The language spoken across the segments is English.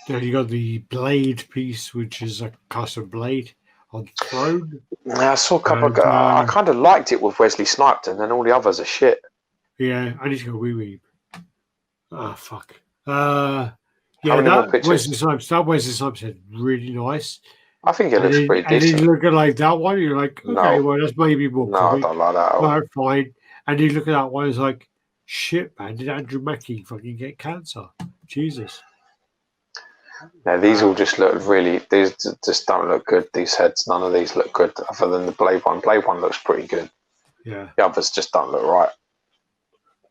Then you got the blade piece, which is a custom blade on the throne. I saw a couple I kind of liked it with Wesley Snipes, and then all the others are shit. Yeah, I need to go wee. Ah, fuck. Yeah, that Wesley Snipes. That Wesley Snipes is really nice. I think it looks pretty decent. And you look at like that one, you're like, okay, well, that's maybe more comic. I don't like that. All right, fine. And you look at that one, it's like, shit, man, did Andrew Mackie fucking get cancer? Jesus. Yeah, these all just look really. These just don't look good. These heads, none of these look good, other than the Blade one. Blade one looks pretty good. Yeah. The others just don't look right.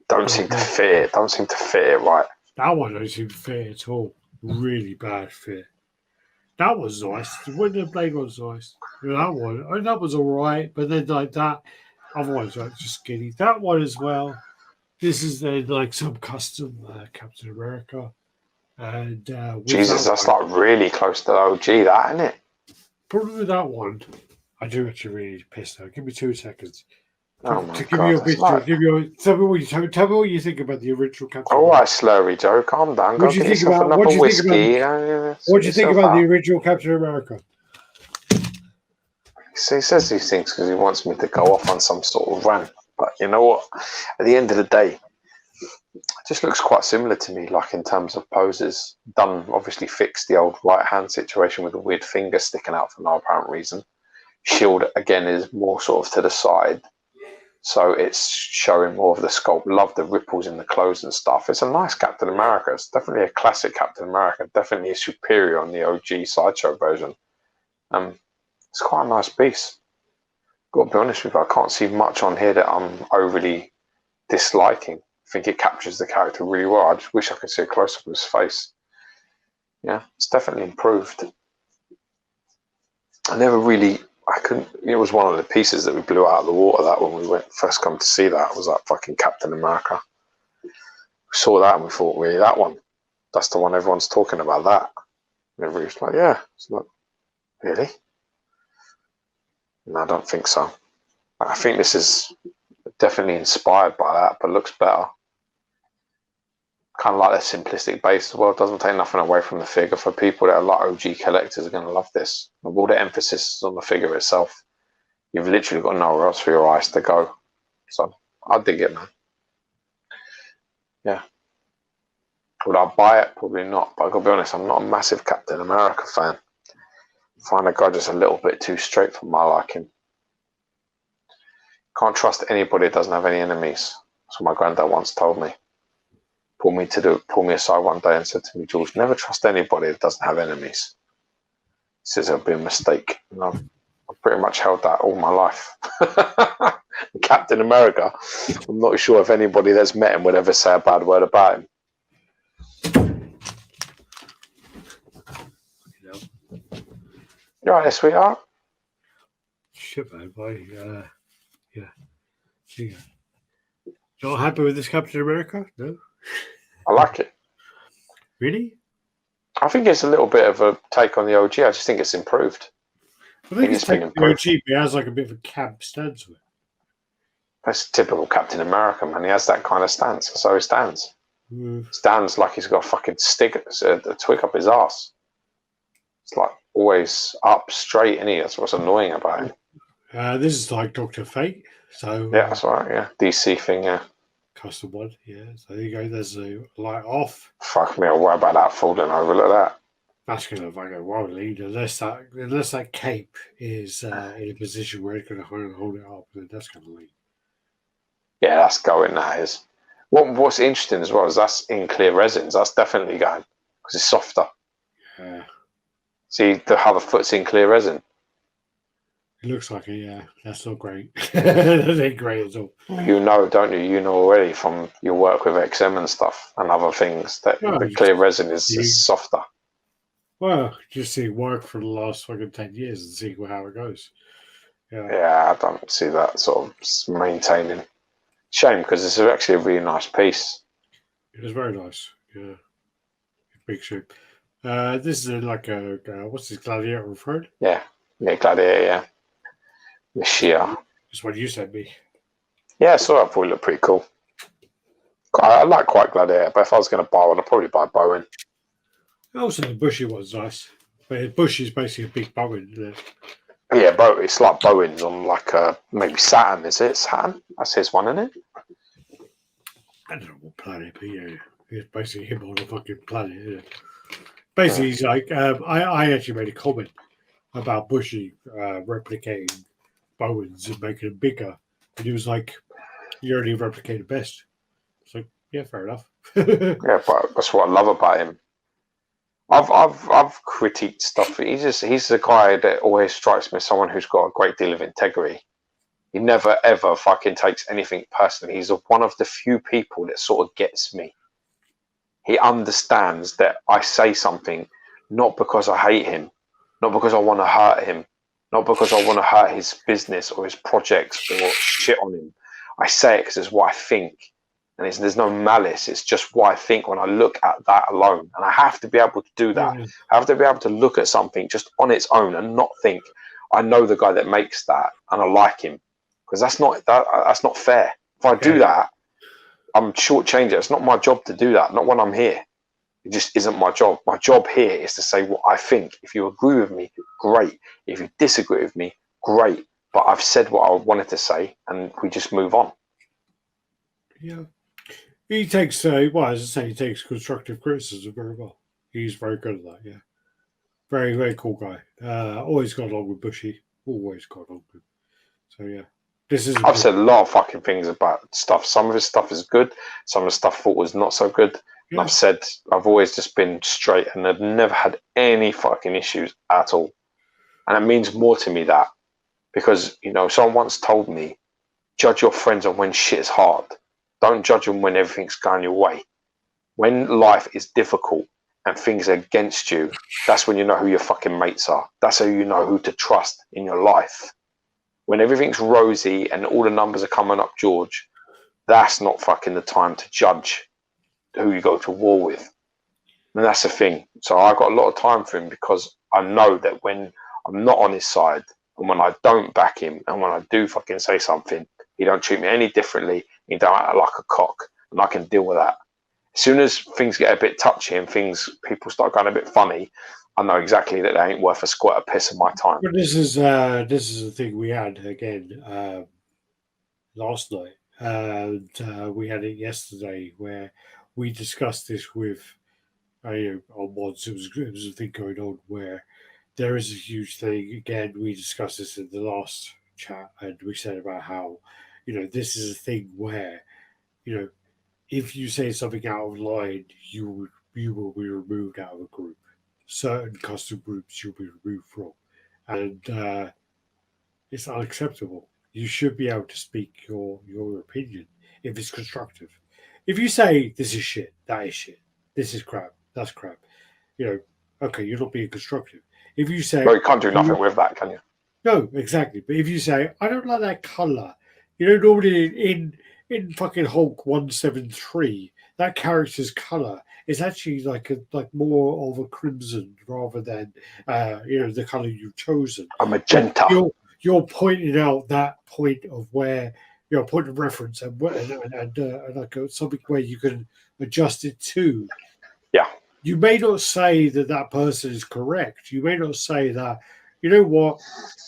Don't seem to fit it. Don't seem to fit it right. That one don't seem to fit at all. Really bad fit. That was nice. When the Blade one's nice. That one, that was all right. But then like that, otherwise like just skinny. That one as well. This is then like some custom Captain America. And Jesus, that's like really close to the OG, that, isn't it? Probably with that one, I do actually really pissed out. Give me 2 seconds. Oh my give you a bit. Tell me what you think about the original Captain. All right, Slurry Joe, calm down. What do you think about? What do you think about the original Captain America? So he says these things because he wants me to go off on some sort of rant. But you know what? At the end of the day, it just looks quite similar to me, like in terms of poses. Done, obviously fixed the old right hand situation with a weird finger sticking out for no apparent reason. Shield again is more sort of to the side, so it's showing more of the sculpt. Love the ripples in the clothes and stuff. It's a nice Captain America. It's definitely a classic Captain America. Definitely superior on the OG Sideshow version. It's quite a nice piece. Got to be honest with you, I can't see much on here that I'm overly disliking. I think it captures the character really well. I just wish I could see a close-up of his face. Yeah, it's definitely improved. It was one of the pieces that we blew out of the water, that when we first come to see that, was that fucking Captain America. We saw that and we thought, really, that one? That's the one everyone's talking about, that. And everybody's like, yeah. It's like, really? No, I don't think so. I think this is definitely inspired by that, but looks better. Kind of like the simplistic base as well. It doesn't take nothing away from the figure. For people that are like OG collectors are going to love this. And all the emphasis is on the figure itself. You've literally got nowhere else for your eyes to go. So I dig it, man. Yeah. Would I buy it? Probably not. But I've got to be honest, I'm not a massive Captain America fan. I find the guy just a little bit too straight for my liking. Can't trust anybody that doesn't have any enemies. That's what my granddad once told me. Pulled me aside one day and said to me, George, never trust anybody that doesn't have enemies. He says it'll be a mistake. And I've pretty much held that all my life. Captain America, I'm not sure if anybody that's met him would ever say a bad word about him. You all right there, sweetheart? Shit, man, boy. Yeah. You're not happy with this Captain America? No? I like it. Really? I think it's a little bit of a take on the OG. I just think it's improved. I think it's been improved. The OG, but it has like a bit of a camp stance with it. That's typical Captain America, man. He has that kind of stance. That's how he stands. Stands like he's got a fucking a twig up his ass. It's like always up straight, isn't he? That's what's annoying about him. This is like Dr. Fate. So yeah, that's right. Yeah, DC thing. Yeah, custom one. Yeah, so there you go. There's the light off. Fuck me, I'll worry about that falling over. Look at that. That's gonna go wildly unless that cape is in a position where it's gonna hold it up. Then that's gonna leave. Yeah, that's going. That is. What's interesting as well is that's in clear resins. That's definitely going because it's softer. Yeah. See how the foot's in clear resin. It looks like it, yeah. That's not great. That ain't great at all. You know, don't you? You know already from your work with XM and stuff and other things that the clear resin is softer. Well, just see it work for the last fucking 10 years and see how it goes. Yeah, I don't see that sort of maintaining. Shame, because it's actually a really nice piece. It was very nice, yeah. Big shape. This is like a what's this, Gladiator referred? Yeah, Gladiator, yeah. The sheer. That's what you sent me. Yeah, so I thought it looked pretty cool. I like quite Gladiator, but if I was going to buy one, I'd probably buy Bowen. Also, the bushy one's nice. But bushy is basically a big Bowen, isn't it? Yeah, it's like Bowen's on like maybe Saturn, is it? Saturn? That's his one, isn't it? I don't know what planet, but yeah, it's basically him on a fucking planet, isn't it? Basically, he's like, I actually made a comment about Bushy replicating Bowens and making them bigger. And he was like, you only replicate the best. It's like, yeah, fair enough. Yeah, but that's what I love about him. I've critiqued stuff. He's the guy that always strikes me as someone who's got a great deal of integrity. He never ever fucking takes anything personally. He's one of the few people that sort of gets me. He understands that I say something not because I hate him, not because I want to hurt him, not because I want to hurt his business or his projects or shit on him. I say it because it's what I think. And there's no malice. It's just what I think when I look at that alone. And I have to be able to do that. Yeah. I have to be able to look at something just on its own and not think, I know the guy that makes that and I like him. Because that's not fair. If I do that, I'm shortchanging. It's not my job to do that. Not when I'm here. It just isn't my job. My job here is to say what I think. If you agree with me, great. If you disagree with me, great. But I've said what I wanted to say, and we just move on. Yeah. He takes, as I say, he takes constructive criticism very well. He's very good at that, yeah. Very, very cool guy. Always got along with Bushy. Always got along with him. So, yeah. I've said a lot of fucking things about stuff. Some of his stuff is good. Some of the stuff I thought was not so good. Yeah. And I've always just been straight and I've never had any fucking issues at all. And it means more to me that because, someone once told me, judge your friends on when shit is hard. Don't judge them when everything's going your way. When life is difficult and things are against you, that's when you know who your fucking mates are. That's how you know who to trust in your life. When everything's rosy and all the numbers are coming up, George, that's not fucking the time to judge who you go to war with. And that's the thing. So I got a lot of time for him because I know that when I'm not on his side and when I don't back him and when I do fucking say something, he don't treat me any differently. He don't act like a cock, and I can deal with that. As soon as things get a bit touchy and people start going a bit funny, I know exactly that they ain't worth a squat of piss of my time. But this is the thing we had again last night, and we had it yesterday where we discussed this with on mods. It was a thing going on where there is a huge thing. Again, we discussed this in the last chat, and we said about how this is a thing where if you say something out of line, you will be removed out of a group. Certain custom groups you'll be removed from, and it's unacceptable. You should be able to speak your opinion if it's constructive. If you say this is shit, that is shit, this is crap, that's crap, okay, you're not being constructive. If you say, well, you can't do nothing with that, can you? No, exactly. But if you say, I don't like that color, normally in fucking Hulk 173, that character's color is actually like more of a crimson rather than the color you've chosen. A magenta. You're pointing out that point of where point of reference and like something where you can adjust it to. Yeah. You may not say that person is correct. You may not say that. You know what?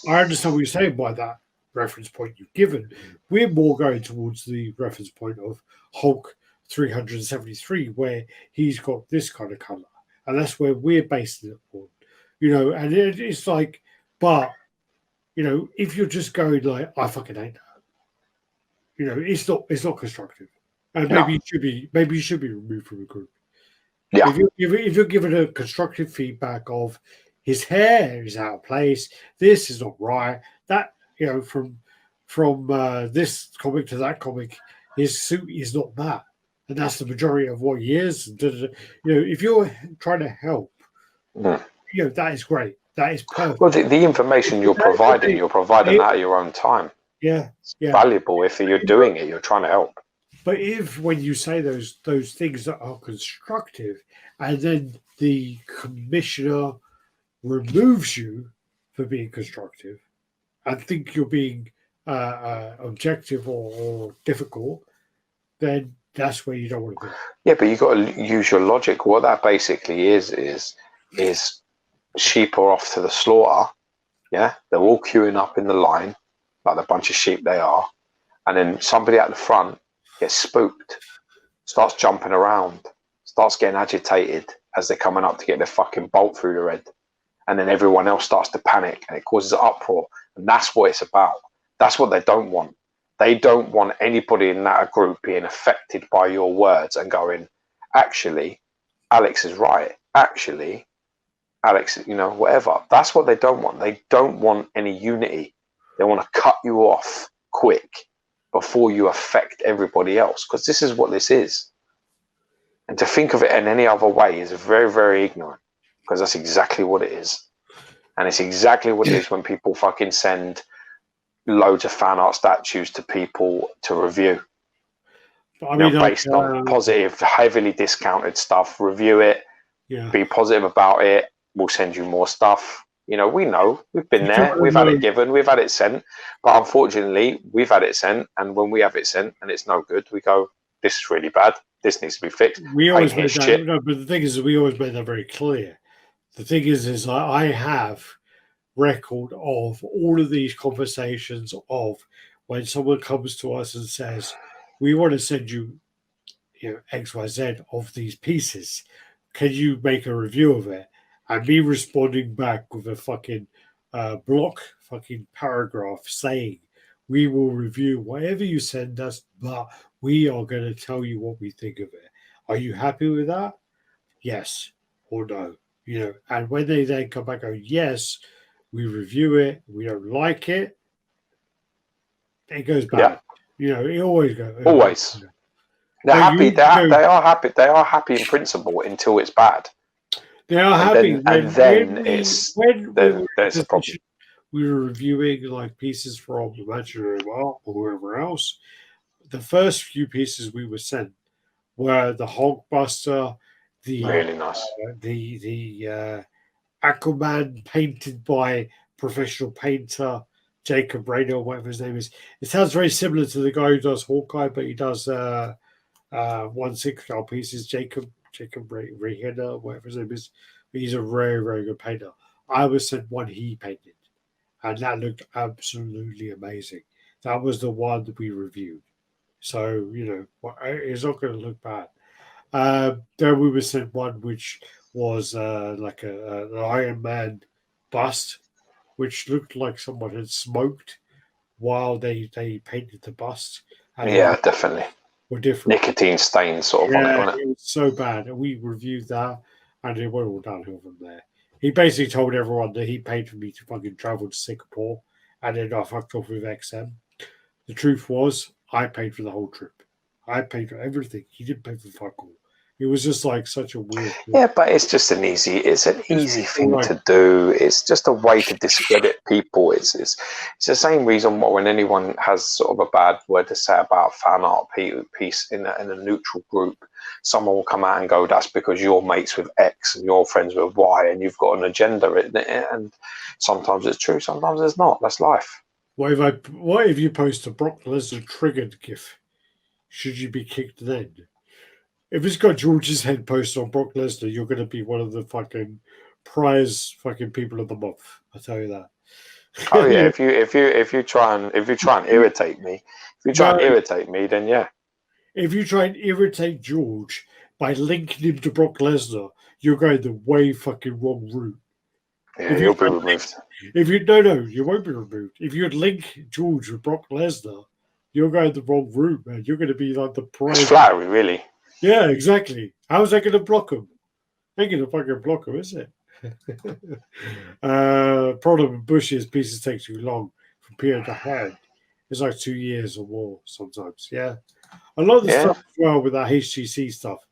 I understand what you're saying by that reference point you've given. We're more going towards the reference point of Hulk 373, where he's got this kind of color, and that's where we're basing it on. And it's like, but if you're just going like, I fucking hate that, it's not constructive, and maybe you should be removed from the group. Yeah. If you're given a constructive feedback of his hair is out of place, this is not right, that from this comic to that comic, his suit is not that, and that's the majority of what he is. If you're trying to help, that is great. That is perfect. Well, the information you're providing that at your own time. Yeah, it's valuable if you're doing it. You're trying to help. But if when you say those things that are constructive, and then the commissioner removes you for being constructive, and think you're being objective or difficult, then that's where you don't want to be. Yeah, but you got to use your logic. What that basically is sheep are off to the slaughter. Yeah, they're all queuing up in the line like the bunch of sheep they are, and then somebody at the front gets spooked, starts jumping around, starts getting agitated as they're coming up to get their fucking bolt through the head, and then everyone else starts to panic, and it causes an uproar, and that's what it's about. That's what they don't want. They don't want anybody in that group being affected by your words and going, actually, Alex is right. Actually, Alex, whatever. That's what they don't want. They don't want any unity. They want to cut you off quick before you affect everybody else, because this is what this is. And to think of it in any other way is very, very ignorant, because that's exactly what it is. And it's exactly what it is when people fucking send loads of fan art statues to people to review. I mean, based on positive, heavily discounted stuff. Review it. Yeah. Be positive about it. We'll send you more stuff. We know, we've been there, we've had it given, we've had it sent, but unfortunately we've had it sent, and when we have it sent and it's no good, we go, this is really bad, this needs to be fixed. We always made that, no, but the thing is, we always made that very clear. The thing is I have record of all of these conversations of when someone comes to us and says, we want to send you, XYZ of these pieces. Can you make a review of it? And me responding back with a fucking block fucking paragraph saying, we will review whatever you send us, but we are going to tell you what we think of it. Are you happy with that? Yes or no? And when they then come back and go, yes, we review it, we don't like it, it goes bad. Yeah. It always goes. Always. They're happy. They are happy. They are happy in principle until it's bad. They are happy. There's a problem. We were reviewing like pieces from Imaginary Art or wherever else. The first few pieces we were sent were the Hulkbuster, the really nice, the Aquaman painted by professional painter Jacob Rayner, or whatever his name is. It sounds very similar to the guy who does Hawkeye, but he does 1/6 pieces. Jacob Rayner, whatever his name is. He's a very, very good painter. I was sent one he painted, and that looked absolutely amazing. That was the one that we reviewed. So, it's not going to look bad. Then we were sent one which was like an Iron Man bust, which looked like someone had smoked while they painted the bust. And definitely. Were different. Nicotine stains sort of on it, wasn't it? It was so bad. And we reviewed that, and it went all downhill from there. He basically told everyone that he paid for me to fucking travel to Singapore, and then I fucked off with XM. The truth was, I paid for the whole trip. I paid for everything. He didn't pay for fuck all. It was just like such a weird thing. Yeah, but it's just an easy thing to do. It's just a way to discredit people. It's the same reason why when anyone has sort of a bad word to say about fan art piece in a neutral group, someone will come out and go, that's because you're mates with X and you're friends with Y and you've got an agenda in it. And sometimes it's true, sometimes it's not. That's life. What if you post a Brock Lesnar triggered GIF? Should you be kicked then? If it's got George's head posted on Brock Lesnar, you're going to be one of the fucking prize fucking people of the month. I tell you that. Oh yeah, if you try and irritate me, then yeah. If you try and irritate George by linking him to Brock Lesnar, you're going the way fucking wrong route. Yeah, you'll be removed. You won't be removed. If you link George with Brock Lesnar, you're going the wrong route, man. You're going to be like the prize. It's flattery, really. Yeah, exactly. How's that going to block him? Ain't going to fucking block him, is it? Problem with Bush's pieces take too long from period to hand. It's like 2 years or more sometimes. Yeah. A lot of the stuff as well with that HTC stuff.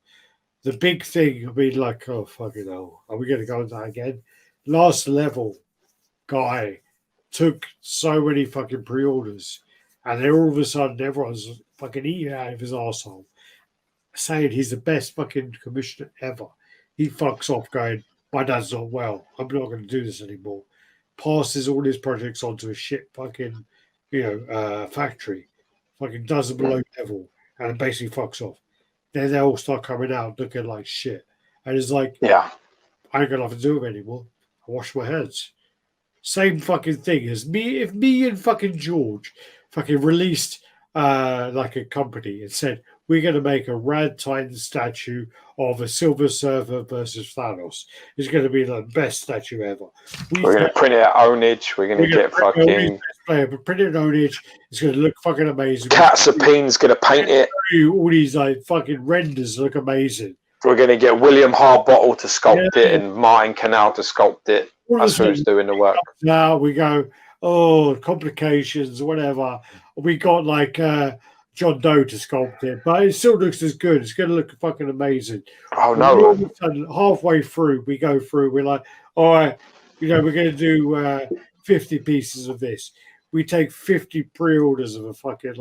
The big thing, oh, fucking hell. Are we going to go into that again? Last level guy took so many fucking pre-orders, and then all of a sudden everyone's fucking eating out of his arsehole, saying he's the best fucking commissioner ever. He fucks off going, my dad's not well. I'm not going to do this anymore. Passes all his projects onto a shit fucking factory, fucking does them below level, and basically fucks off. Then they all start coming out looking like shit, and it's like, Yeah. I ain't got nothing to do with it anymore. I wash my hands. Same fucking thing as me. If me and fucking George fucking released like a company and said we're going to make a Radd Titan statue of a Silver Surfer versus Thanos, it's going to be the best statue ever. We're going to print it at Ownage. We're going to get fucking print it at Ownage. It's going to look fucking amazing. Katsupine's going to paint it. All these like fucking renders look amazing. We're going to get William Harbottle to sculpt it and Martin Canal to sculpt it. That's who's doing the work. Now we go, complications, whatever. We got like John Doe to sculpt it, but it still looks as good. It's going to look fucking amazing. Oh, no. All of a sudden, halfway through, we go through, we're like, all right, we're going to do 50 pieces of this. We take 50 pre-orders of a fucking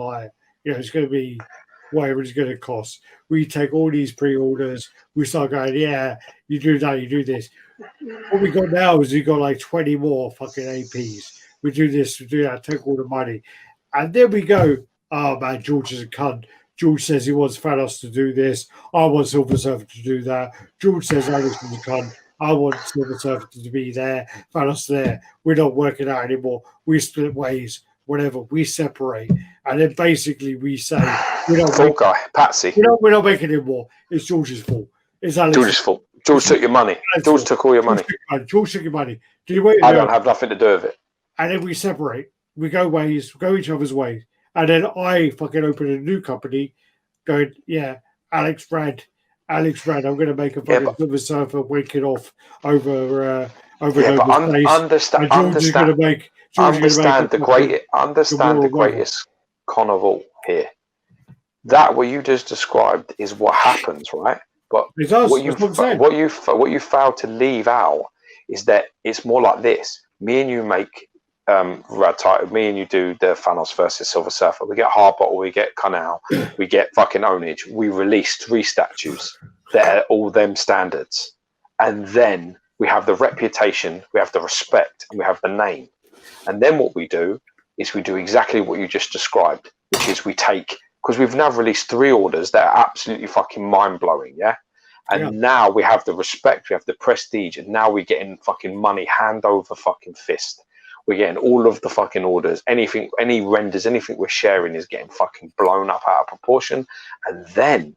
it's going to be whatever it's going to cost. We take all these pre-orders. We start going, yeah, you do that, you do this. What we got now is we got like 20 more fucking APs. We do this, we do that, take all the money. And then we go, oh man, George is a cunt. George says he wants Thanos to do this. I want Silver Surfer to do that. George says Alex is a cunt. I want Silver Surfer to be there. Thanos there. We're not working out anymore. We split ways. Whatever. We separate. And then basically we say, Patsy. We're not making it more. It's George's fault. It's George's fault. George took your money. George took all your money. George took your money. I don't have nothing to do with it. And then we separate. We go ways. We go each other's ways. And then I fucking open a new company going, yeah, Alex Radd. I'm going to make a fucking Silver Surfer waking off over understand the greatest con of all here. That what you just described is what happens, right? But what you failed to leave out is that it's more like this. Me and you make Radd Titan. Me and you do the Thanos versus Silver Surfer. We get Harbottle, we get Canal, we get fucking Ownage. We release 3 statues that are all them standards, and then we have the reputation, we have the respect, and we have the name. And then what we do is we do exactly what you just described, which is we take, because we've now released 3 orders that are absolutely fucking mind blowing, yeah. And now we have the respect, we have the prestige, and now we're getting fucking money hand over fucking fist. We're getting all of the fucking orders, anything, any renders, anything we're sharing is getting fucking blown up out of proportion. And then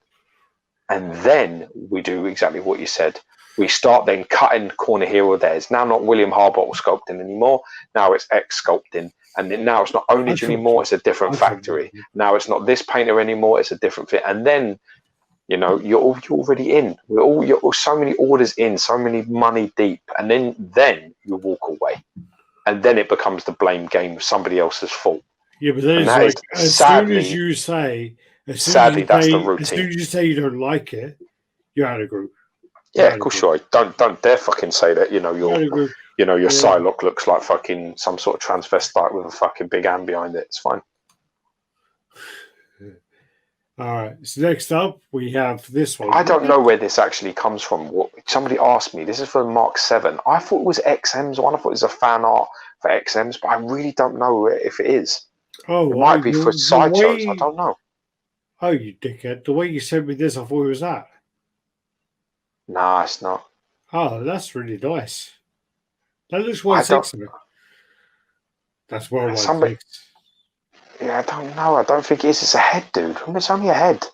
we do exactly what you said. We start then cutting corner here or there. It's now not William Harbottle sculpting anymore. Now it's X sculpting. And then now it's not Ownage anymore. It's a different factory. Now it's not this painter anymore. It's a different fit. And then, you're already in. You're so many orders in, so many money deep. And then you walk away. And then it becomes the blame game of somebody else's fault. Yeah, but then it's like, sadly, as soon as you say, that's the routine. As soon as you say you don't like it, you're out of group. Yeah, of course, sure. Don't dare fucking say that. Your Psylocke looks like fucking some sort of transvestite with a fucking big hand behind it. It's fine. All right. So next up, we have this one. I don't know where this actually comes from. Somebody asked me. This is for Mark 7. I thought it was XM's one. I thought it was a fan art for XM's, but I really don't know if it is. Oh, it might be for Sideshows. I don't know. Oh, you dickhead! The way you sent me this, I thought it was that. Nah, it's not. Oh, that's really nice. That looks 160. That's well 160. Yeah, I don't know. I don't think it is. It's a head, dude. It's only a head.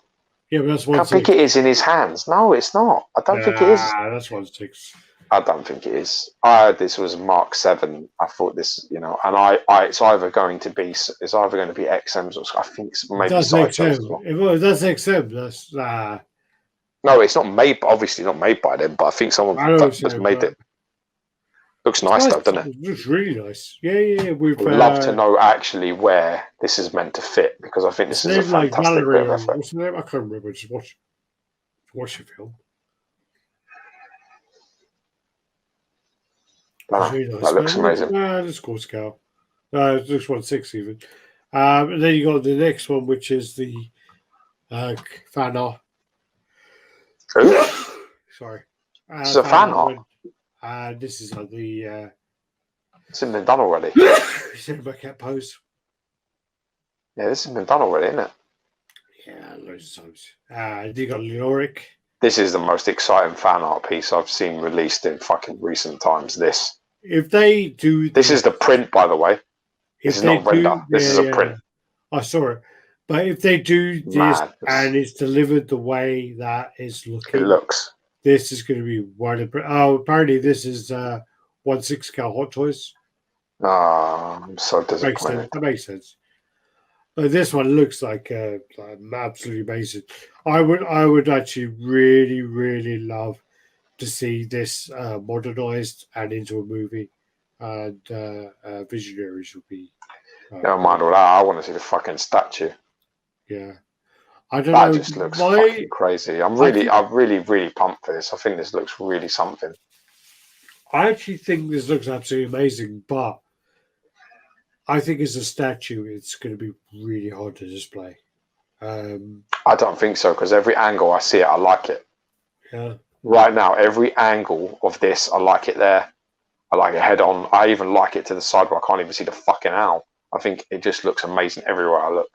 Yeah, but that's 160. I think it is in his hands. No, it's not. I don't think it is. That's 160. I don't think it is. This was Mark 7. I thought this, and it's either going to be XM's or I think it's maybe Sideshows. If that's XM, that's No, it's not made. Obviously, not made by them. But I think someone has made it. Looks nice though, doesn't it? It looks really nice. Yeah. We'd love to know actually where this is meant to fit because I think this is a fantastic bit of effort. What's the name? I can't remember. Just watch the film. Really nice, that looks amazing. That's cool scale. It looks 160 even. And then you got the next one, which is the fan art. Sorry. It's a fan art. This is the. It's been done already. Cinema cat pose. Yeah, this has been done already, isn't it? Yeah, loads of times. You got Leoric. This is the most exciting fan art piece I've seen released in fucking recent times. This If they do is the print, by the way. This if is they not render. do, This is a print. I saw it. But if they do this Mad. and it's delivered the way that it's It looking, looks. this is going to be one of. Oh, apparently this is 1/6 scale Hot Toys. Oh, I'm so disappointed. That makes sense. But this one looks like absolutely amazing. I would actually really love to see this modernized and into a movie, and Visionaries would be. Never mind all that. I want to see the fucking statue. Yeah, I don't That know. just looks fucking crazy. I'm really pumped for this. I think this looks really something. I actually think this looks absolutely amazing, but I think as a statue, it's going to be really hard to display. I don't think so, because every angle I see it, I like it. Yeah. Right now, every angle of this, I like it there. I like it head on. I even like it to the side where I can't even see the fucking owl. I think it just looks amazing everywhere I look.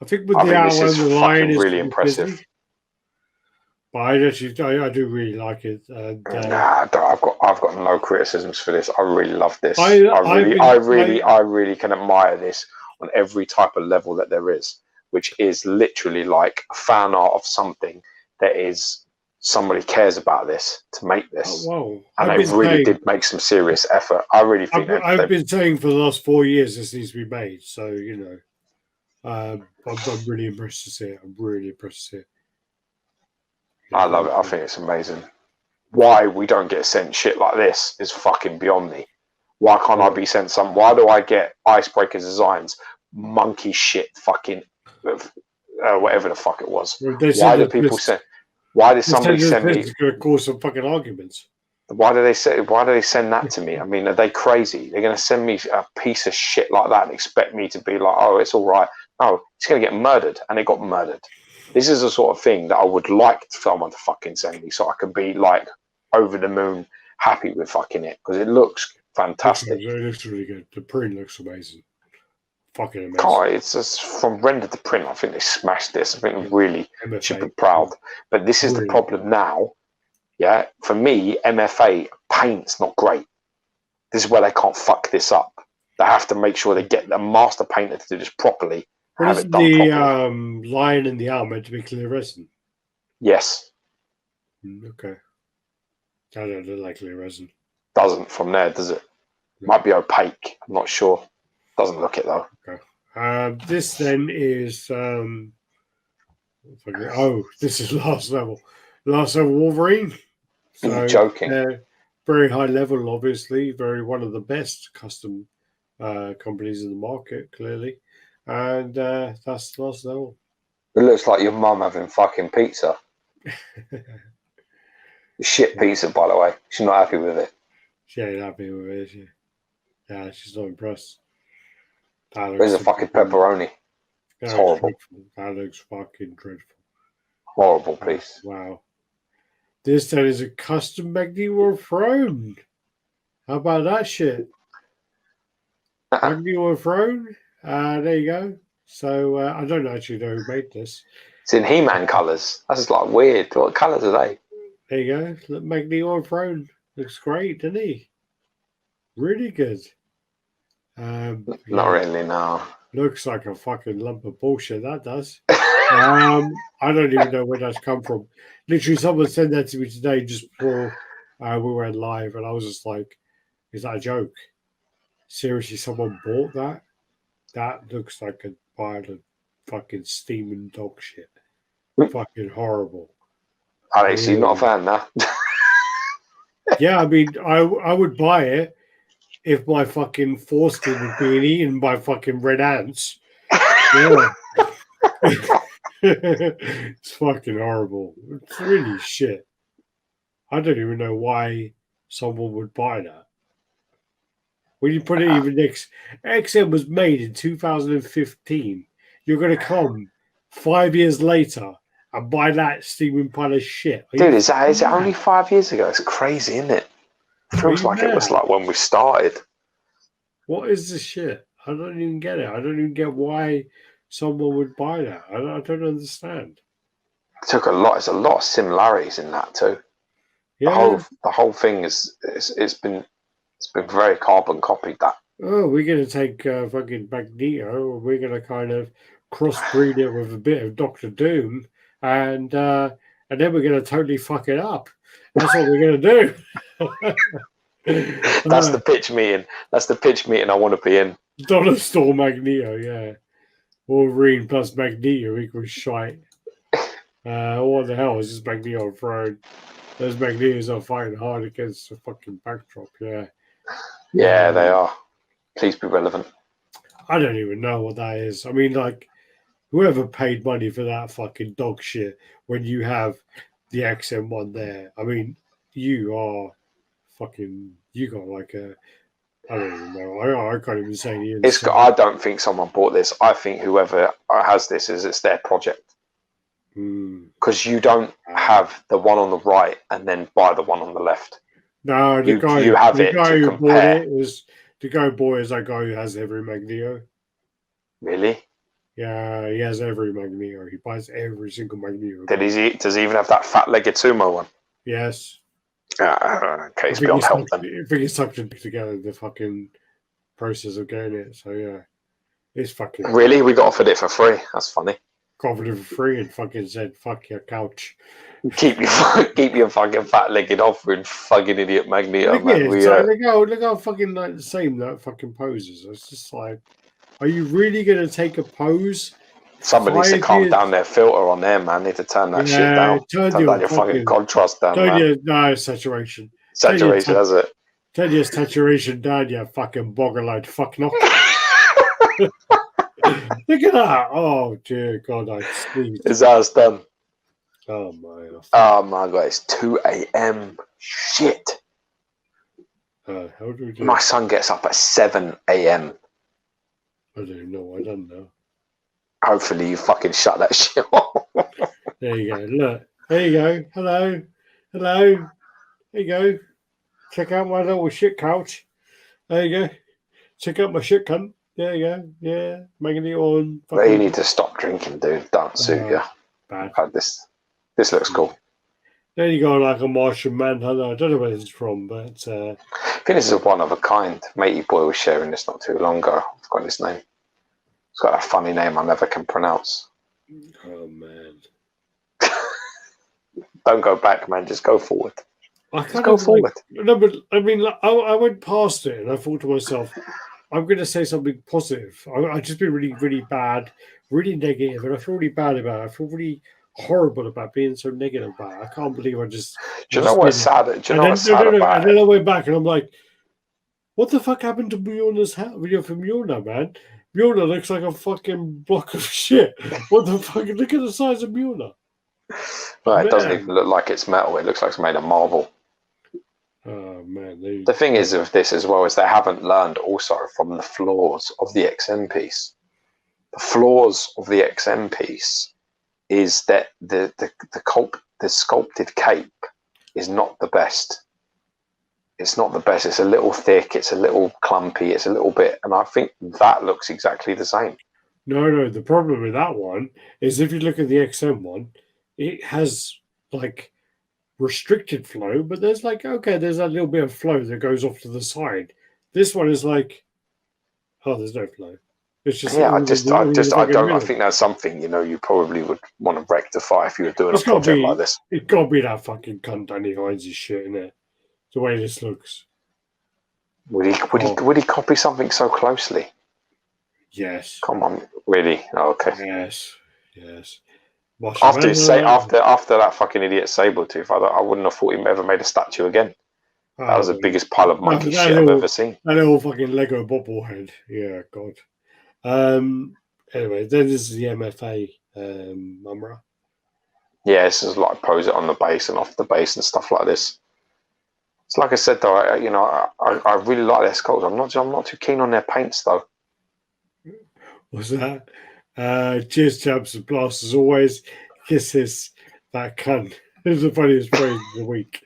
I think with the owl and the lion is really impressive. Busy. But I do really like it. And, I've got no criticisms for this. I really love this. I really can admire this on every type of level that there is, which is literally like fan art of something that is somebody cares about this to make this. And they really did make some serious effort. I really think I've been saying for the last 4 years this needs to be made. So I'm really impressed to see it. I'm really impressed to see it. I love it. I think it's amazing. Why we don't get sent shit like this is fucking beyond me. Why can't I be sent some? Why do I get Icebreaker Designs, monkey shit, fucking whatever the fuck it was? Why do people send? Why did somebody send me? It's going to cause some fucking arguments. Why do they send that to me? I mean, are they crazy? They're going to send me a piece of shit like that and expect me to be like, oh, it's all right. No, it's going to get murdered, and it got murdered. This is the sort of thing that I would like someone to fucking send me, so I could be like over the moon, happy with fucking it, because it looks fantastic. It looks really good. The print looks amazing. Fucking amazing. Oh, it's just from render to print. I think they smashed this. I think they really should be proud. But this is the problem now. Yeah, for me, MFA paint's not great. This is where they can't fuck this up. They have to make sure they get the master painter to do this properly. What is the lion and the owl meant to be clear resin? Yes. Okay. I don't like clear resin. Doesn't from there, does it? No. Might be opaque. I'm not sure. Doesn't look it though. Okay. This then is this is last level. Last level Wolverine. So, you're joking. Very high level, obviously. One of the best custom companies in the market, clearly. And that's the last level. It looks like your mum having fucking pizza. Shit pizza, by the way. She's not happy with it. She ain't happy with it, is she? Yeah, she's not impressed. Where's the fucking pepperoni? It's horrible. That looks fucking dreadful. Horrible piece. Wow. This then is a custom Magneto throne. How about that shit? Magneto throne. There you go. So I don't actually know who made this. It's in He-Man colours. That's like weird. What colours are they? There you go. Look, Magneto throne. Looks great, doesn't he? Really good. Not really, no. Looks like a fucking lump of bullshit, that does. I don't even know where that's come from. Literally, someone sent that to me today just before we went live, and I was just like, is that a joke? Seriously, someone bought that? That looks like a pile of fucking steaming dog shit. Fucking horrible. Alex, you're not a fan now. Yeah, I mean, I would buy it if my fucking foreskin was being eaten by fucking red ants. Yeah. It's fucking horrible. It's really shit. I don't even know why someone would buy that. When you put it even next, XM was made in 2015. You're going to come 5 years later and buy that steaming pile of shit. Dude, is it only 5 years ago? It's crazy, isn't it? It feels like it was like when we started. What is this shit? I don't even get it. I don't even get why someone would buy that? I don't understand. Took a lot. There's a lot of similarities in that too. Yeah. The whole thing it's been very carbon copied. That Oh, we're gonna take fucking Magneto. We're gonna kind of crossbreed it with a bit of Doctor Doom, and then we're gonna totally fuck it up. That's what we're gonna do. that's the pitch meeting. That's the pitch meeting I want to be in. Dollar Store Magneto, yeah. Wolverine plus Magneto equals shite. What the hell is this Magneto throwing? Those Magnetos are fighting hard against the fucking backdrop, yeah. Yeah, they are. Please be relevant. I don't even know what that is. I mean, like, whoever paid money for that fucking dog shit when you have the XM one there. I mean, you are fucking. You got like a. I don't even know. I can't even say the I don't think someone bought this. I think whoever has this it's their project. Because you don't have the one on the right and then buy the one on the left. No, you have it to compare. The guy who bought it is that guy who has every Magneto. Really? Yeah, he has every Magneto. He buys every single Magneto. Does he even have that fat-legged sumo one? Yes. Okay, it's beyond help then. I think he's sucked together the fucking process of getting it. So yeah, it's fucking. Really, we got offered it for free. That's funny. Offered it for free and fucking said, "Fuck your couch." Keep your fucking fat-legged offering, fucking idiot Magneto. Look how fucking like the same that fucking poses. It's just like, are you really gonna take a pose? Somebody needs to calm down their filter on there, man. Need to turn that shit down. Turn down your fucking contrast down, man. No, saturation. Saturation, that's it. Turn your saturation down, you fucking boggle-eyed fuck knock. Look at that. Oh, dear God, I sneezed. Is that done? Oh, my. Oh, my God, it's 2 a.m. Shit. How do we do My son gets up at 7 a.m. I don't know. I don't know. Hopefully you fucking shut that shit off. There you go. Look. There you go. Hello. Hello. There you go. Check out my little shit couch. There you go. Check out my shit cunt. There you go. Yeah. Making it on. But you need to stop drinking, dude. Don't suit you. Bad. This looks cool. Then you go like a Martian Manhunter. I don't know where this is from, but I think this is one of a kind. Matey boy was sharing this not too long ago. I've got his name. It's got a funny name I never can pronounce. Oh man! Don't go back, man. Just go forward. Just go forward. No, but I mean, like, I went past it and I thought to myself, I'm going to say something positive. I've just been really, really bad, really negative, and I feel really bad about it. I feel really horrible about being so negative about it. I can't believe I just. Do you know what's sad? Do you know what's sad about it? And then I went back and I'm like, what the fuck happened to Mjolnir's video for Mjolnir, man? Mjolnir looks like a fucking block of shit. What the fuck? Look at the size of Mjolnir. Right, it doesn't even look like it's metal. It looks like it's made of marble. Oh man! The thing is with this as well is they haven't learned also from the flaws of the XM piece. The flaws of the XM piece is that the sculpted cape is not the best. It's not the best. It's a little thick. It's a little clumpy. It's a little bit, and I think that looks exactly the same. No. The problem with that one is if you look at the XM one, it has like restricted flow, but there's like there's a little bit of flow that goes off to the side. This one is like, there's no flow. It's just I think that's something you probably would want to rectify if you were doing a project like this. It's got to be that fucking cunt Danny Hines' shit in it. The way this looks. Would he copy something so closely? Yes. Come on, really? Oh, okay. Yes. After that fucking idiot Sabretooth, I wouldn't have thought he ever made a statue again. That was the biggest pile of monkey shit I've ever seen. That little fucking Lego bobblehead. Yeah, God. Anyway, then this is the MFA Mumra. Yeah, this is like pose it on the base and off the base and stuff like this. It's like I said though, I really like their sculpts. I'm not too keen on their paints though. What's that? Cheers, chaps and blast as always. Kisses that cunt. It's the funniest phrase of the week.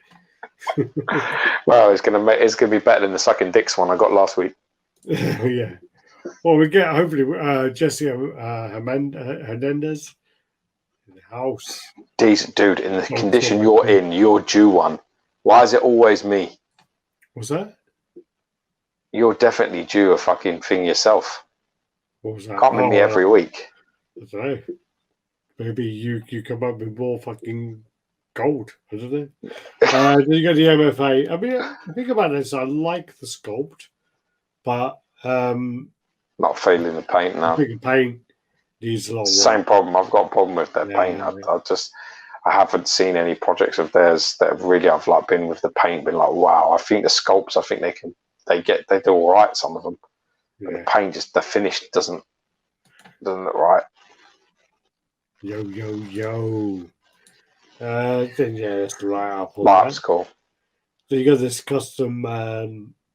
Well, it's gonna be better than the sucking dicks one I got last week. Yeah. Well, we get hopefully Jesse Hernandez in the house. Decent dude. In the Oh, condition oh, you're okay. in, you're due one. Why is it always me? What's that? You're definitely due a fucking thing yourself. What was that? Can't be me every week. I don't know. Maybe you come up with more fucking gold. I don't know. Then you got the MFA. I mean, think about this. I like the sculpt, but Not feeling the paint now. I think the paint needs a lot of work. Same problem. I've got a problem with their paint. I haven't seen any projects of theirs that really I've like been with the paint, been like, wow. I think the sculpts, I think they do all right. Some of them, but the paint just the finish doesn't look right. Yo. Then yeah, that's the right up. That's cool. So you got this custom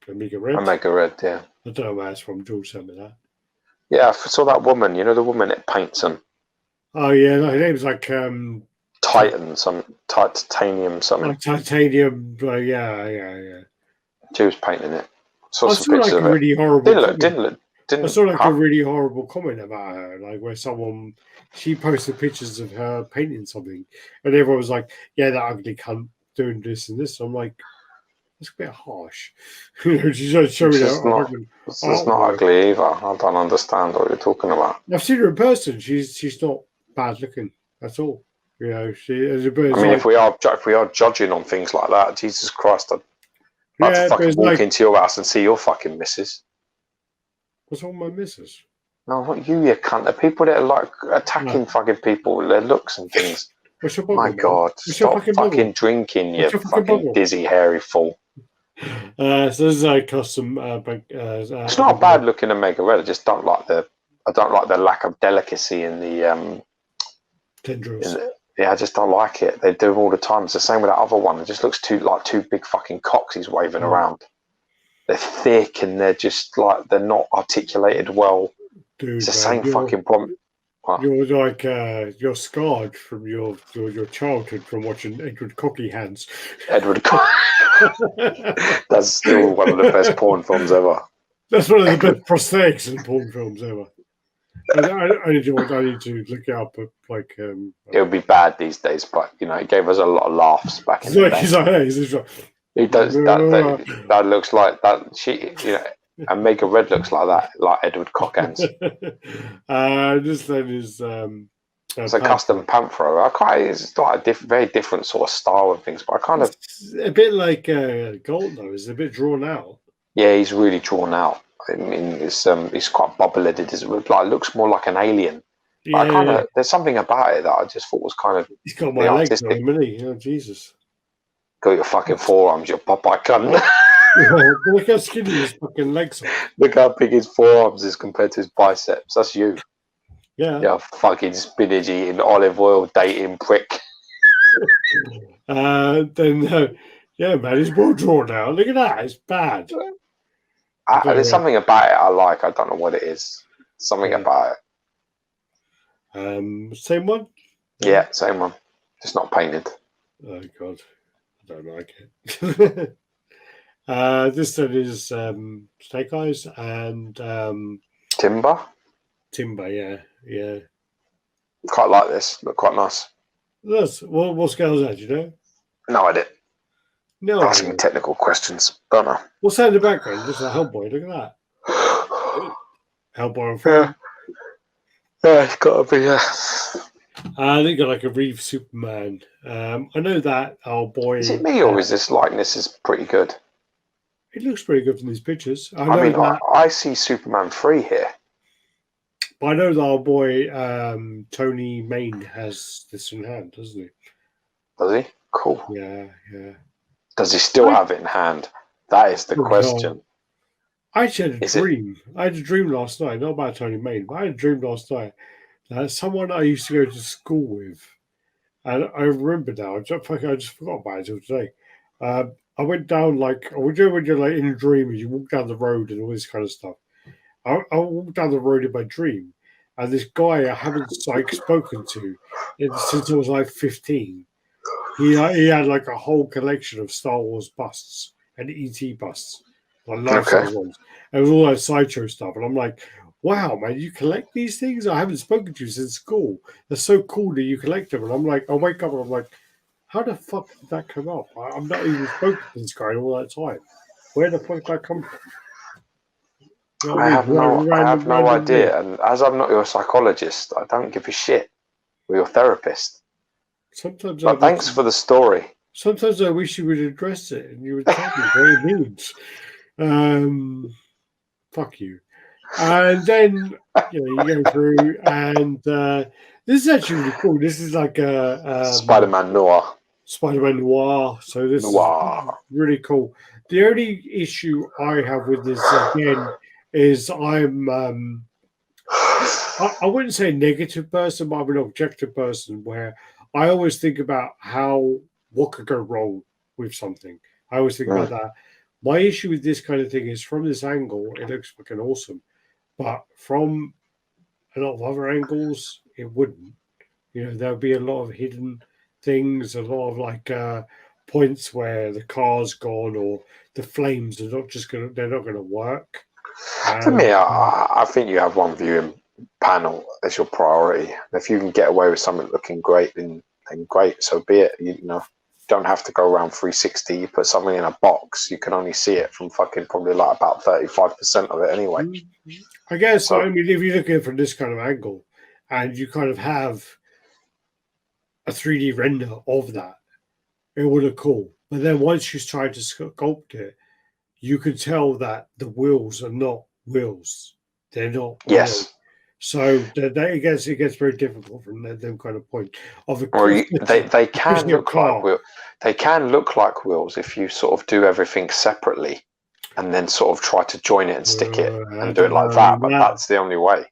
Omega Red. Omega Red, yeah. I don't know where it's from. George sent me that. Yeah, I saw that woman. You know the woman that paints them. Oh yeah, her name's like Titan, some titanium something. Like titanium. Yeah. She was painting it. I saw like a really horrible. Didn't I saw like a really horrible comment about her, like where she posted pictures of her painting something, and everyone was like, "Yeah, that ugly cunt doing this and this." I'm like, it's a bit harsh. She's just showing It's not ugly either. I don't understand what you're talking about. I've seen her in person. She's not bad looking at all. You know, if we are judging on things like that, Jesus Christ, I'd like to fucking walk into your house and see your fucking missus. What's wrong with my missus? No, not you cunt. The people that are like attacking fucking people, their looks and things. What's your problem, my God, stop fucking drinking, you fucking dizzy, hairy fool. So this is a custom. It's not a bad looking Omega Red. I just don't like the lack of delicacy in the tendrils. I just don't like it. They do them all the time. It's the same with that other one. It just looks two big fucking cocks he's waving around. They're thick and they're just like they're not articulated well. Dude, it's the same fucking problem. You're like you're scarred from your childhood from watching Edward Cocky Hands. Edward Cocky. That's still one of the best porn films ever. That's one of the best prosthetics in porn films ever. I need to look it up. Like it would be bad these days, but you know, it gave us a lot of laughs back in the day. It does. That looks like that. And Mega Red looks like that, like Edward Cockhands. This then is it's a custom Panthro. It's like a very different sort of style and things, but I kind of a bit like Gold though. It's a bit drawn out. Yeah, he's really drawn out. I mean, he's quite bubble-headed. It looks more like an alien. Yeah, there's something about it that I just thought was kind of. He's got my legs on him, isn't he? Oh Jesus! Got your fucking forearms, you Popeye cunt. Look how skinny his fucking legs are. Look how big his forearms is compared to his biceps. That's you. Yeah. Yeah, fucking spinach eating, olive oil dating prick. Yeah, man, he's well drawn out. Look at that. It's bad. There's something about it I like. I don't know what it is. Something about it. Same one? Yeah, same one. Just not painted. Oh, God. I don't like it. This then is Snake Eyes and Timber, yeah. Quite like this. Look quite nice. What scale is that? Do you know? No idea. No. Asking me technical questions. Don't know. What's that in the background? Just a Hellboy. Look at that. Hellboy on fire. Yeah, it's got to be. They got like a Reeve Superman. I know that our boy. Is it me or is this likeness is pretty good? It looks pretty good from these pictures. I see Superman 3 here. But I know that our boy Tony Main has this in hand, doesn't he? Does he? Cool. Yeah. Does he still have it in hand? That is the question. I actually had a dream. I had a dream last night, not about Tony Main, but I had a dream last night that someone I used to go to school with, and I remember now, I just forgot about it until today. I went down when you're like in a dream, you walk down the road and all this kind of stuff. I walked down the road in my dream, and this guy I haven't spoken to since I was like 15. He had like a whole collection of Star Wars busts and ET busts, like life-size ones, and all that Sideshow stuff. And I'm like, wow, man, you collect these things? I haven't spoken to you since school. They're so cool that you collect them. And I'm like, I wake up and I'm like, how the fuck did that come up? I'm not even spoken to this guy all that time. Where the fuck did that come from? You know what I mean? I have no Random thing. idea. And as I'm not your psychologist, I don't give a shit. Or your therapist. Sometimes But thanks for the story. Sometimes I wish you would address it and you would tell me what it means. Fuck you. And then you go through, and this is actually really cool. This is like a Spider-Man Noir. Spider-Man Noir. So this is really cool. The only issue I have with this again is I'm I wouldn't say a negative person, but I'm an objective person where I always think about what could go wrong with something. I always think about that. My issue with this kind of thing is from this angle, it looks fucking awesome. But from a lot of other angles, it wouldn't. There'll be a lot of hidden things, a lot of like points where the car's gone or the flames are they're not gonna work. To me, I think you have one viewing panel as your priority. If you can get away with something looking great, then great, so be it. You don't have to go around 360. You put something in a box, you can only see it from fucking probably like about 35% of it anyway. I guess, so, I mean, if you look at it from this kind of angle and you kind of have a 3D render of that, it would look cool. But then once you try to sculpt it, you can tell that the wheels are not wheels. They're not. Yes. Wheels. So it gets very difficult from them kind of point of they can look like wheels. They can look like wheels if you sort of do everything separately, and then sort of try to join it and stick it and do it like that. But that's the only way.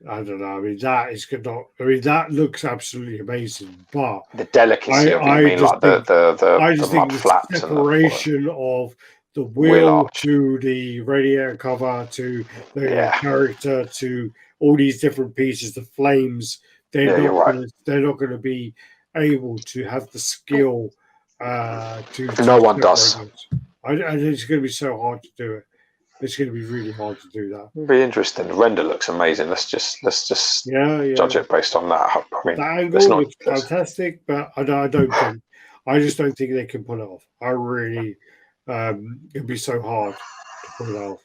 I don't know. I mean, that is good. I mean, that looks absolutely amazing. But the delicacy of it, I mean, like the mud flaps and separation of the wheel to the radiator cover to the character to all these different pieces, the flames, they're not going to be able to have the skill to. No one does. It's going to be so hard to do it. It's going to be really hard to do that. It'll be interesting. The render looks amazing. Let's just judge it based on that. I mean, that angle looks fantastic, but I just don't think they can pull it off. I really, it'd be so hard to pull it off.